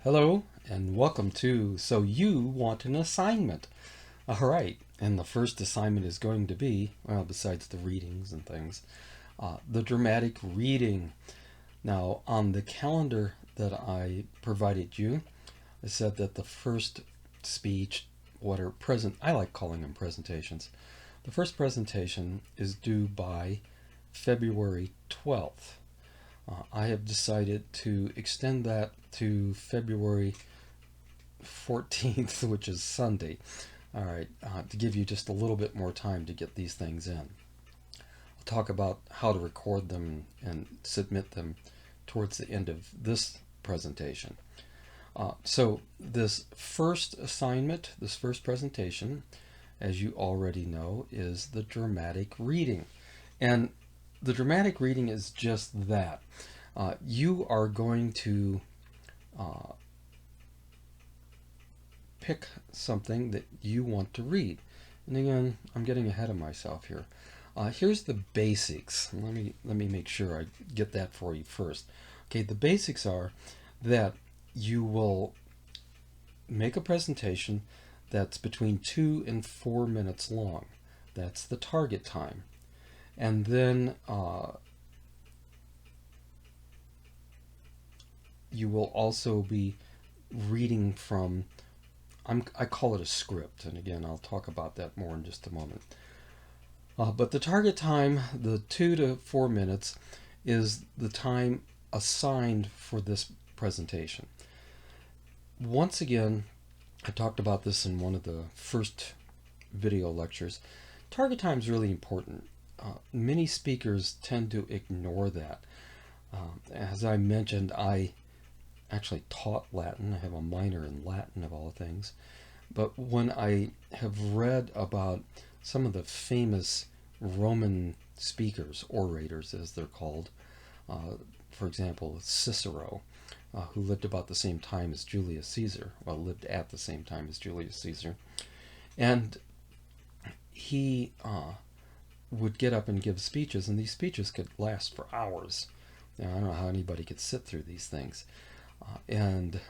Hello and welcome to So You Want an Assignment. All right, and the first assignment is going to be, well, besides the readings and things, the dramatic reading. Now, on the calendar that I provided you, I said that the first speech, I like calling them presentations. The first presentation is due by February 12th. I have decided to extend that to February 14th, which is Sunday. All right, to give you just a little bit more time to get these things in. I'll talk about how to record them and submit them towards the end of this presentation. So this first assignment, this first presentation, as you already know, is the dramatic reading. And the dramatic reading is just that. You are going to pick something that you want to read. And again, I'm getting ahead of myself here. Here's the basics. Let me make sure I get that for you first. Okay, the basics are that you will make a presentation that's between 2 and 4 minutes long. That's the target time. And then you will also be reading from, I call it a script, and again, I'll talk about that more in just a moment. But the target time, the 2 to 4 minutes, is the time assigned for this presentation. Once again, I talked about this in one of the first video lectures. Target time is really important. Many speakers tend to ignore that. As I mentioned, I actually taught Latin. I have a minor in Latin, of all things. But when I have read about some of the famous Roman speakers, orators as they're called, for example, Cicero, who lived about the same time as Julius Caesar, lived at the same time as Julius Caesar, and he would get up and give speeches, and these speeches could last for hours. Now, I don't know how anybody could sit through these things. And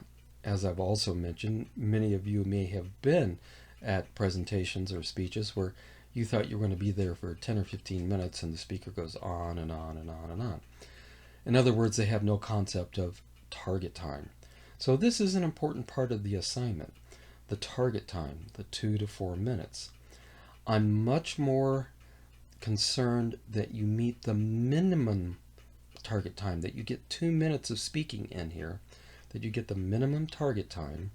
as I've also mentioned, many of you may have been at presentations or speeches where you thought you were going to be there for 10 or 15 minutes and the speaker goes on and on and on and on. In other words, they have no concept of target time. So this is an important part of the assignment, the target time, the 2 to 4 minutes. I'm much more concerned that you meet the minimum target time, that you get 2 minutes of speaking in here, that you get the minimum target time,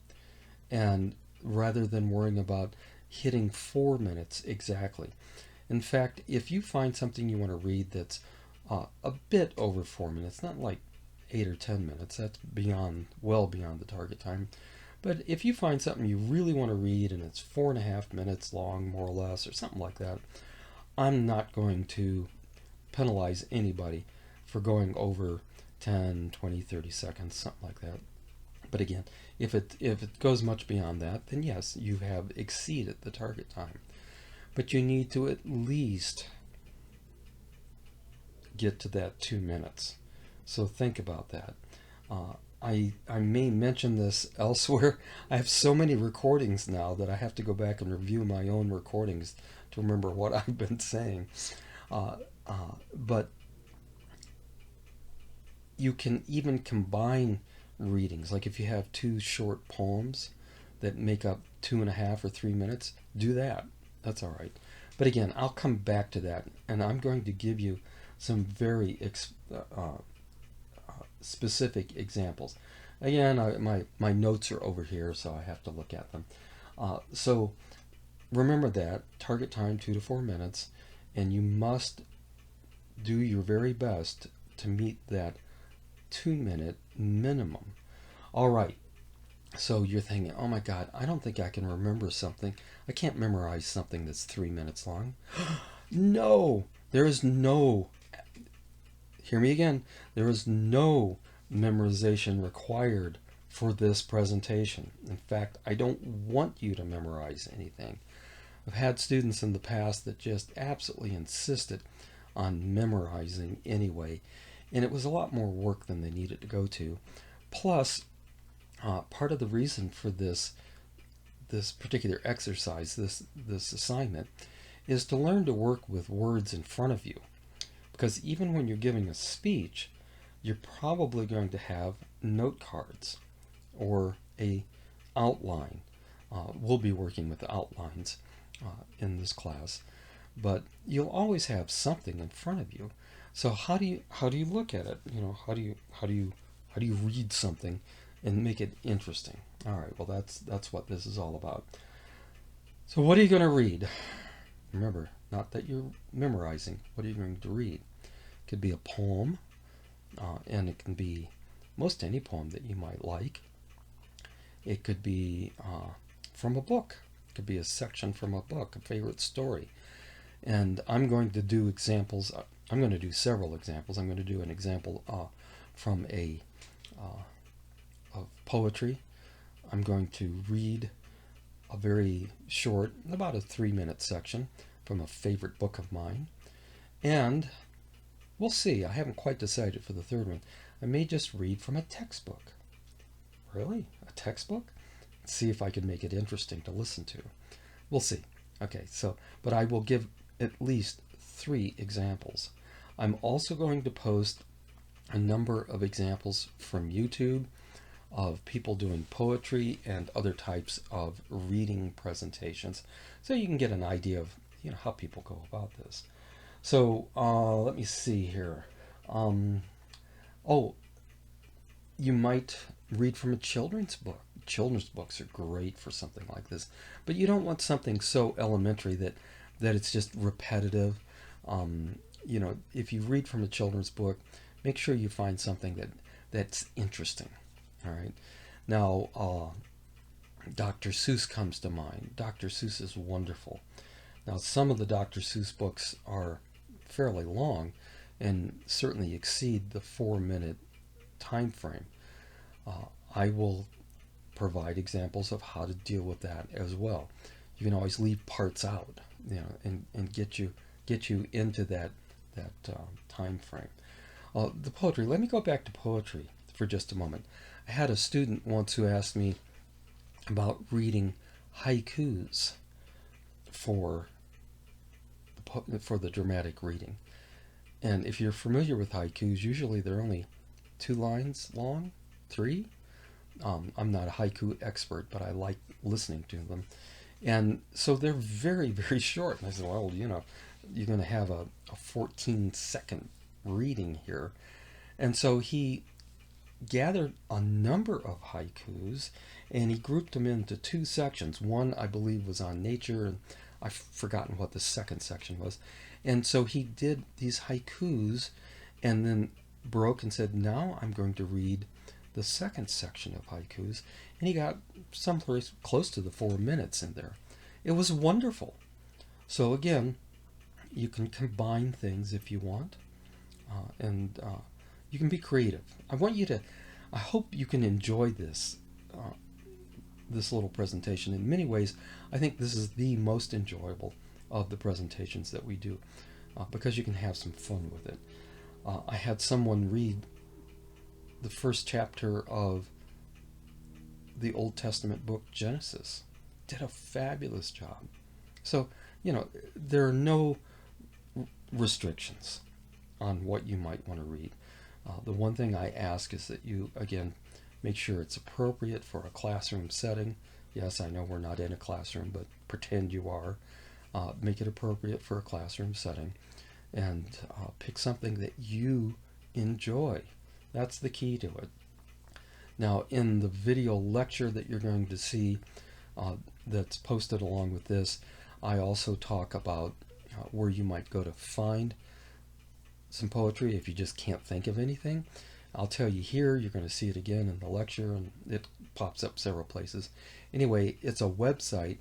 and rather than worrying about hitting 4 minutes exactly. In fact, if you find something you want to read that's a bit over 4 minutes, not like 8 or 10 minutes, that's well beyond the target time. But if you find something you really want to read and it's 4.5 minutes long, more or less, or something like that, I'm not going to penalize anybody for going over 10, 20, 30 seconds, something like that. But again, if it goes much beyond that, then yes, you have exceeded the target time. But you need to at least get to that 2 minutes. So think about that. I may mention this elsewhere. I have so many recordings now that I have to go back and review my own recordings to remember what I've been saying. But you can even combine readings. Like if you have 2 short poems that make up 2.5 or 3 minutes, do that. That's all right. But again, I'll come back to that, and I'm going to give you some very specific examples. Again, my notes are over here, so I have to look at them. So remember that target time 2 to 4 minutes, and you must do your very best to meet that 2-minute minimum. All right. So you're thinking, oh my God, I don't think I can remember something. I can't memorize something that's 3 minutes long. No, there is no, hear me again, there is no memorization required for this presentation. In fact, I don't want you to memorize anything. I've had students in the past that just absolutely insisted on memorizing anyway, and it was a lot more work than they needed to go to. Plus, Part of the reason for this particular exercise, this assignment, is to learn to work with words in front of you. Because even when you're giving a speech, you're probably going to have note cards or a outline. We'll be working with the outlines in this class, but you'll always have something in front of you. So how do you look at it? How do you read something and make it interesting? All right, well that's what this is all about. So what are you going to read? Remember, not that you're memorizing. What are you going to read? It could be a poem, and it can be most any poem that you might like. It could be from a book. It could be a section from a book, a favorite story. And I'm going to do examples. I'm going to do several examples. I'm going to do an example from of poetry. I'm going to read a very short, about a 3-minute section from a favorite book of mine. And we'll see. I haven't quite decided for the third one. I may just read from a textbook. Really? A textbook? See if I can make it interesting to listen to. We'll see. Okay, but I will give at least 3 examples. I'm also going to post a number of examples from YouTube of people doing poetry and other types of reading presentations, so you can get an idea of how people go about this. So let me see here. You might read from a children's book. Children's books are great for something like this, but you don't want something so elementary that it's just repetitive. If you read from a children's book, make sure you find something that's interesting. All right. Now, Dr. Seuss comes to mind. Dr. Seuss is wonderful. Now, some of the Dr. Seuss books are fairly long and certainly exceed the 4-minute time frame. I will provide examples of how to deal with that as well. You can always leave parts out, and get you into that time frame. The poetry. Let me go back to poetry for just a moment. I had a student once who asked me about reading haikus for the dramatic reading. And if you're familiar with haikus, usually they're only 2 lines long, 3. I'm not a haiku expert, but I like listening to them. And so they're very, very short. And I said, well, you're going to have a 14-second reading here. And so he gathered a number of haikus, and he grouped them into 2 sections. One, I believe, was on nature, and I've forgotten what the second section was. And so he did these haikus and then broke and said, now I'm going to read the second section of haikus. And he got someplace close to the 4 minutes in there. It was wonderful. So again, you can combine things if you want, and you can be creative. I hope you can enjoy this little presentation. In many ways, I think this is the most enjoyable of the presentations that we do, because you can have some fun with it. I had someone read the first chapter of the Old Testament book Genesis. Did a fabulous job. So, there are no restrictions on what you might want to read. The one thing I ask is that you, again, make sure it's appropriate for a classroom setting. Yes, I know we're not in a classroom, but pretend you are. Make it appropriate for a classroom setting, and pick something that you enjoy. That's the key to it. Now, in the video lecture that you're going to see that's posted along with this, I also talk about where you might go to find some poetry if you just can't think of anything. I'll tell you here, you're going to see it again in the lecture, and it pops up several places. Anyway, it's a website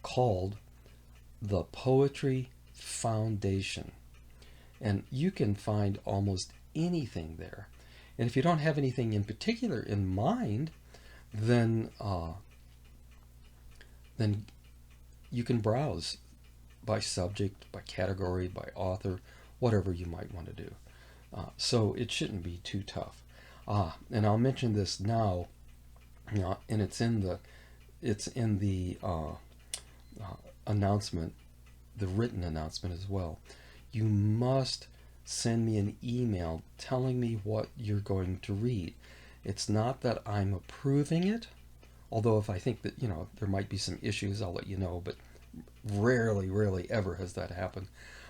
called the Poetry Foundation, and you can find almost anything there. And if you don't have anything in particular in mind, then you can browse by subject, by category, by author, whatever you might want to do. So it shouldn't be too tough. And I'll mention this now. and it's in the announcement, the written announcement as well. You must send me an email telling me what you're going to read. It's not that I'm approving it, although if I think that, there might be some issues, I'll let you know, but rarely, rarely ever has that happened.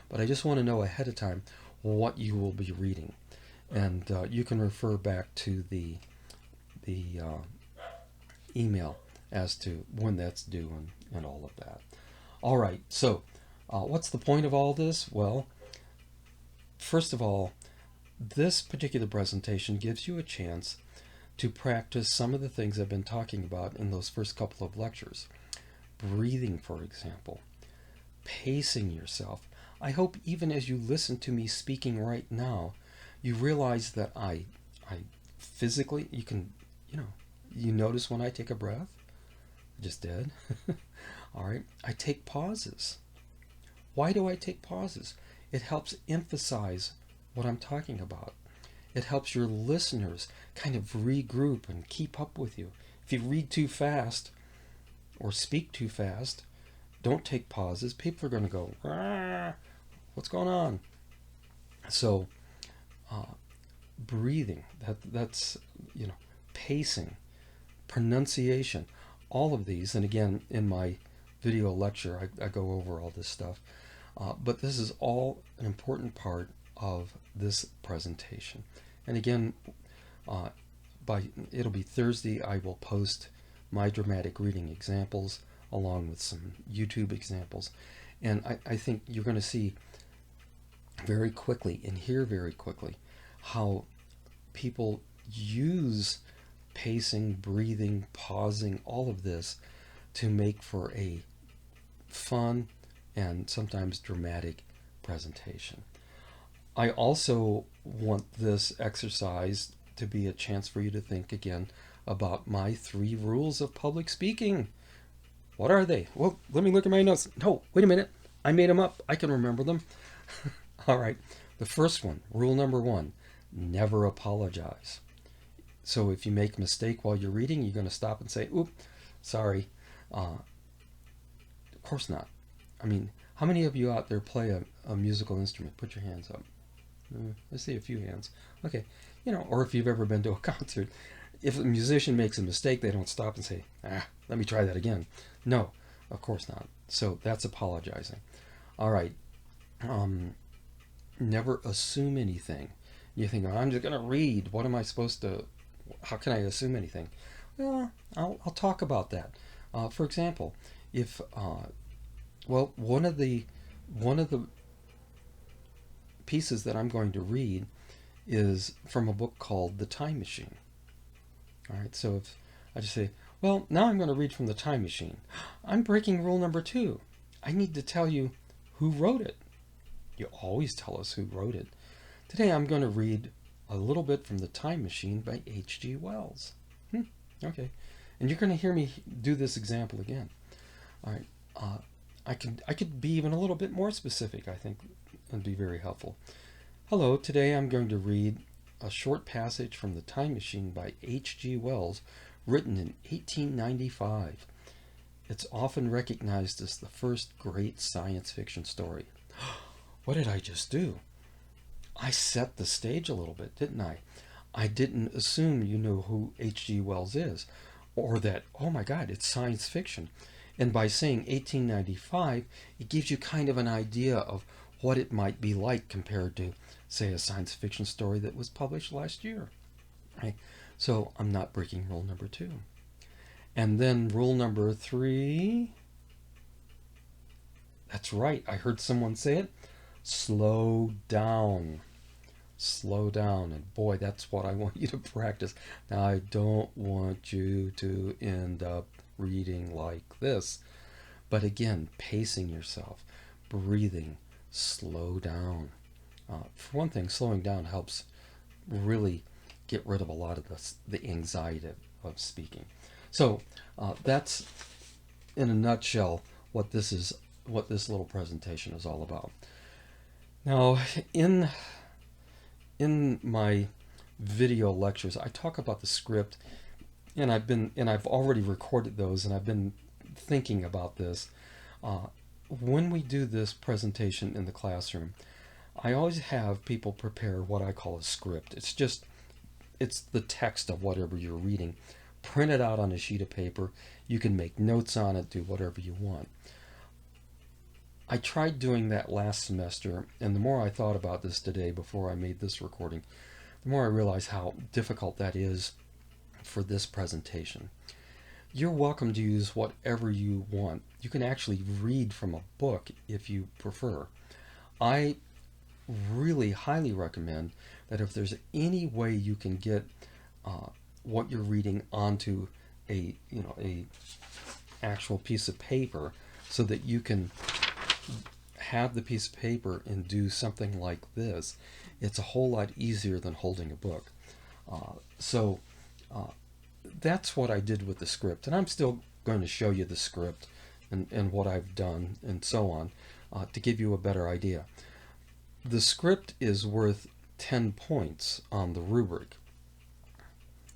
But I just want to know ahead of time what you will be reading. And you can refer back to the email as to when that's due and all of that. All right, so what's the point of all this? Well, first of all, this particular presentation gives you a chance to practice some of the things I've been talking about in those first couple of lectures. Breathing, for example, pacing yourself. I hope even as you listen to me speaking right now, you realize that I physically, you notice when I take a breath? I just did. All right. I take pauses. Why do I take pauses? It helps emphasize what I'm talking about. It helps your listeners kind of regroup and keep up with you. If you read too fast or speak too fast, don't take pauses. People are going to go, what's going on? So, breathing, that's, pacing, pronunciation, all of these. And again, in my video lecture, I go over all this stuff. But this is all an important part of this presentation. And again, it'll be Thursday, I will post my dramatic reading examples along with some YouTube examples. And I think you're going to see very quickly and hear very quickly how people use pacing, breathing, pausing, all of this to make for a fun and sometimes dramatic presentation. I also want this exercise to be a chance for you to think again about my 3 rules of public speaking. What are they? Well, let me look at my notes. No, wait a minute. I made them up. I can remember them. All right. The first one, rule number 1, never apologize. So if you make a mistake while you're reading, you're going to stop and say, oop, sorry. Of course not. I mean, how many of you out there play a musical instrument? Put your hands up. I see a few hands. Okay. Or if you've ever been to a concert, if a musician makes a mistake, they don't stop and say, let me try that again. No, of course not. So that's apologizing. All right. Never assume anything. You think, I'm just going to read. What am I supposed to, how can I assume anything? Well, I'll talk about that. For example, if, one of the pieces that I'm going to read is from a book called The Time Machine. All right, so if I just say, well, now I'm going to read from The Time Machine, I'm breaking rule number 2. I need to tell you who wrote it. You always tell us who wrote it. Today I'm going to read a little bit from The Time Machine by H.G. Wells. Okay, and you're going to hear me do this example again. All right, I could be even a little bit more specific, I think, and be very helpful. Hello, today I'm going to read a short passage from The Time Machine by H.G. Wells, written in 1895. It's often recognized as the first great science fiction story. What did I just do? I set the stage a little bit, didn't I? I didn't assume you know who H.G. Wells is, or that, oh my God, it's science fiction. And by saying 1895, it gives you kind of an idea of what it might be like compared to, say, a science fiction story that was published last year. Right? So I'm not breaking rule number 2. And then rule number 3, that's right, I heard someone say it, slow down. Slow down. And boy, that's what I want you to practice. Now, I don't want you to end up reading like this. But again, pacing yourself, breathing, slow down. For one thing, slowing down helps really get rid of a lot of the anxiety of speaking. So that's, in a nutshell, what this little presentation is all about. Now, in my video lectures, I talk about the script and I've already recorded those, and I've been thinking about this. Uh, when we do this presentation in the classroom, I always have people prepare what I call a script. It's the text of whatever you're reading. Print it out on a sheet of paper. You can make notes on it, do whatever you want. I tried doing that last semester, and the more I thought about this today before I made this recording, the more I realized how difficult that is for this presentation. You're welcome to use whatever you want. You can actually read from a book if you prefer. I really highly recommend that if there's any way you can get what you're reading onto a actual piece of paper, so that you can have the piece of paper and do something like this, it's a whole lot easier than holding a book. So that's what I did with the script, and I'm still going to show you the script and what I've done and so on, to give you a better idea. The script is worth 10 points on the rubric.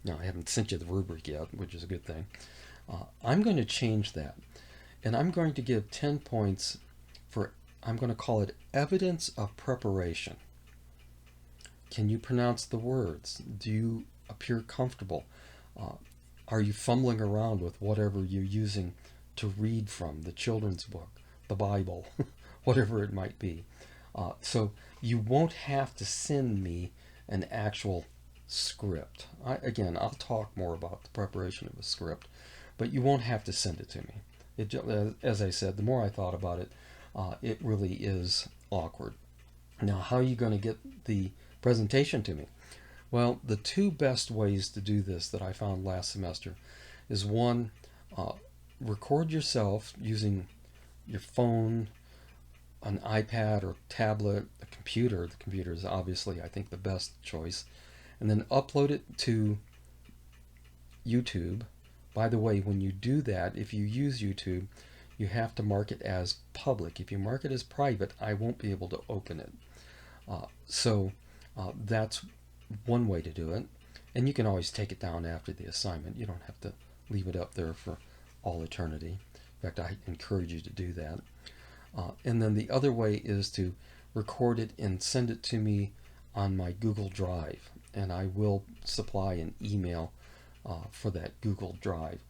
Now, I haven't sent you the rubric yet, which is a good thing. I'm going to change that, and I'm going to give 10 points for, I'm going to call it evidence of preparation. Can you pronounce the words? Do you appear comfortable? Are you fumbling around with whatever you're using to read from, the children's book, the Bible, whatever it might be? So you won't have to send me an actual script. Again, I'll talk more about the preparation of a script, but you won't have to send it to me. As I said, the more I thought about it, it really is awkward. Now, how are you going to get the presentation to me? Well, the two best ways to do this that I found last semester is one, record yourself using your phone, an iPad or tablet, a computer. The computer is obviously, I think, the best choice. And then upload it to YouTube. By the way, when you do that, if you use YouTube, you have to mark it as public. If you mark it as private, I won't be able to open it. So that's one way to do it. And you can always take it down after the assignment. You don't have to leave it up there for all eternity. In fact, I encourage you to do that. And then the other way is to record it and send it to me on my Google Drive. And I will supply an email for that Google Drive.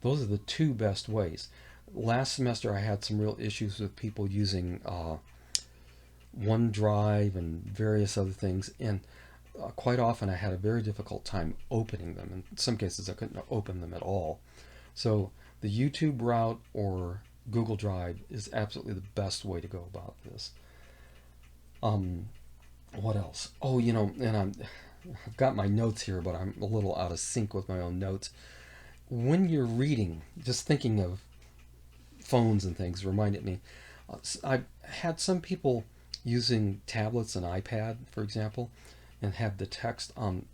Those are the two best ways. Last semester I had some real issues with people using OneDrive and various other things, and quite often I had a very difficult time opening them. In some cases I couldn't open them at all. So the YouTube route or Google Drive is absolutely the best way to go about this. What else? Oh, and I've got my notes here, but I'm a little out of sync with my own notes. When you're reading, just thinking of phones and things reminded me. I've had some people using tablets and iPad, for example, and have the text on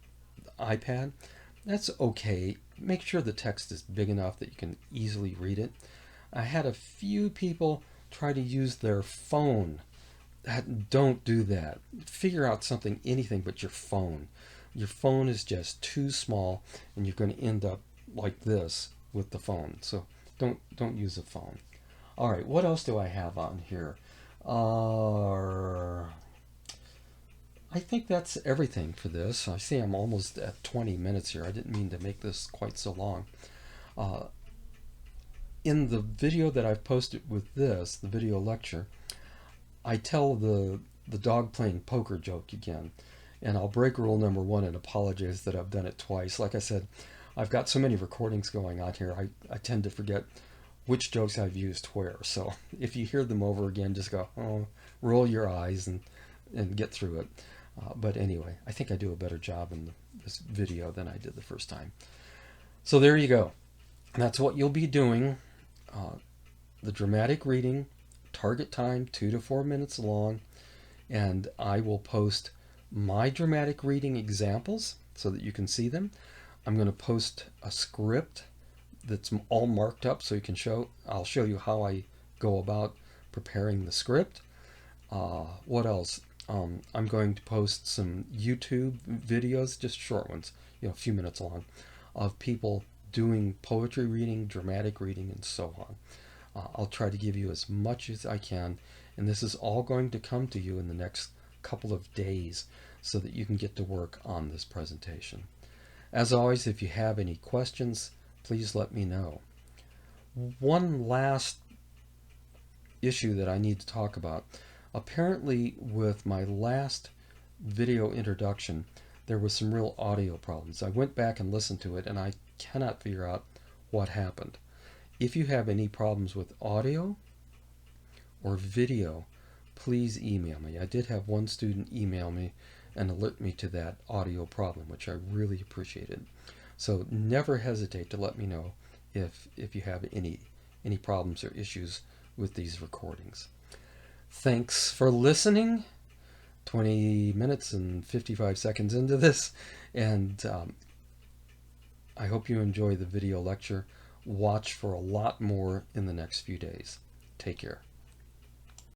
the iPad. That's okay. Make sure the text is big enough that you can easily read it. I had a few people try to use their phone. Don't do that. Figure out something, anything but your phone. Your phone is just too small, and you're going to end up like this with the phone. So don't use a phone. All right, what else do I have on here? I think that's everything for this. I see I'm almost at 20 minutes here. I didn't mean to make this quite so long. In the video that I've posted with this, the video lecture, I tell the dog playing poker joke again. And I'll break rule number 1 and apologize that I've done it twice. Like I said, I've got so many recordings going on here, I tend to forget which jokes I've used where. So if you hear them over again, just go, oh, roll your eyes and get through it. But anyway, I think I do a better job in this video than I did the first time. So there you go. And that's what you'll be doing. The dramatic reading, target time 2 to 4 minutes long, and I will post my dramatic reading examples so that you can see them. I'm going to post a script that's all marked up so you can I'll show you how I go about preparing the script. What else? I'm going to post some YouTube videos, just short ones, a few minutes long, of people doing poetry reading, dramatic reading, and so on. I'll try to give you as much as I can, and this is all going to come to you in the next couple of days so that you can get to work on this presentation. As always, if you have any questions, please let me know. One last issue that I need to talk about. Apparently, with my last video introduction, there was some real audio problems. I went back and listened to it, and I cannot figure out what happened. If you have any problems with audio or video, please email me. I did have one student email me and alert me to that audio problem, which I really appreciated. So never hesitate to let me know if you have any problems or issues with these recordings. Thanks for listening. 20 minutes and 55 seconds into this, and I hope you enjoy the video lecture. Watch for a lot more in the next few days. Take care.